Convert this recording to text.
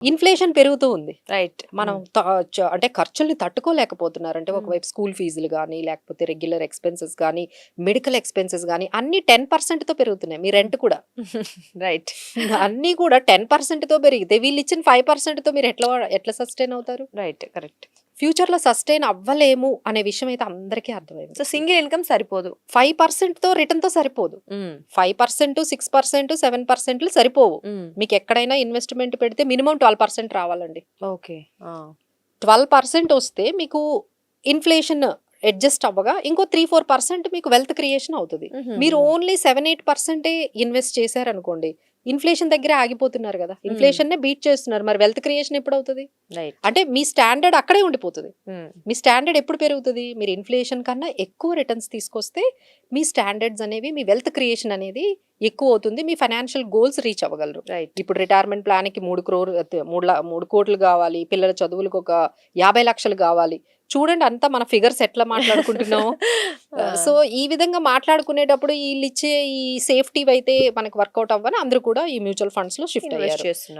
Inflation పెరుగుతూ ఉంది. Right. మనం అంటే ఖర్చుల్ని తట్టుకోలేకపోతున్నారు. అంటే ఒకవైపు స్కూల్ ఫీజులు గానీ, లేకపోతే రెగ్యులర్ ఎక్స్‌పెన్సెస్ గానీ, మెడికల్ ఎక్స్‌పెన్సెస్ గానీ అన్నీ 10%తో పెరుగుతున్నాయి. మీ రెంట్ కూడా. రైట్. అన్నీ కూడా 10%తో పెరిగితే వీళ్ళిచ్చిన 5%తో మీరు ఎట్లా సస్టైన్ అవుతారు? రైట్. కరెక్ట్. ఫ్యూచర్‌లో సస్టైన్ అవ్వలేము అనే విషయం అయితే అందరికీ అర్థమైంది. సో సింగిల్ ఇన్‌కమ్ సరిపోదు. 5%తో రిటర్న్‌తో సరిపోదు. 5%, 6%, 7% సరిపోవు. మీకు ఎక్కడైనా ఇన్వెస్ట్‌మెంట్ పెడితే మినిమమ్ 12% రావాలండి. ఓకే. 12% వస్తే మీకు ఇన్ఫ్లేషన్ అడ్జస్ట్ అవ్వగా ఇంకో 3-4% మీకు వెల్త్ క్రియేషన్ అవుతుంది. మీరు ఓన్లీ 7-8% ఇన్వెస్ట్ చేశారనుకోండి, ఇన్ఫ్లేషన్ దగ్గరే ఆగిపోతున్నారు కదా. ఇన్ఫ్లేషన్ నే బీట్ చేస్తున్నారు. మరి వెల్త్ క్రియేషన్ ఎప్పుడు అవుతుంది? రైట్. అంటే మీ స్టాండర్డ్ అక్కడే ఉండిపోతుంది. మీ స్టాండర్డ్ ఎప్పుడు పెరుగుతుంది? మీరు ఇన్ఫ్లేషన్ కన్నా ఎక్కువ రిటర్న్స్ తీసుకొస్తే మీ స్టాండర్డ్స్ అనేవి, మీ వెల్త్ క్రియేషన్ అనేది ఎక్కువ అవుతుంది. మీ ఫైనాన్షియల్ గోల్స్ రీచ్ అవ్వగలరు. రైట్. ఇప్పుడు రిటైర్మెంట్ ప్లాన్ కి 3 కోట్లు కావాలి, పిల్లల చదువులకు ఒక 50 లక్షలు కావాలి. చూడండి అంతా మన ఫిగర్స్ ఎట్లా మాట్లాడుకుంటున్నాం. సో ఈ విధంగా మాట్లాడుకునేటప్పుడు వీళ్ళు ఇచ్చే ఈ సేఫ్టీ అయితే మనకు వర్కౌట్ అవ్వని అందరూ కూడా ఈ మ్యూచువల్ ఫండ్స్ లో షిఫ్ట్ ఇన్వెస్ట్ అయ్యారు. చేస్తున్నారు.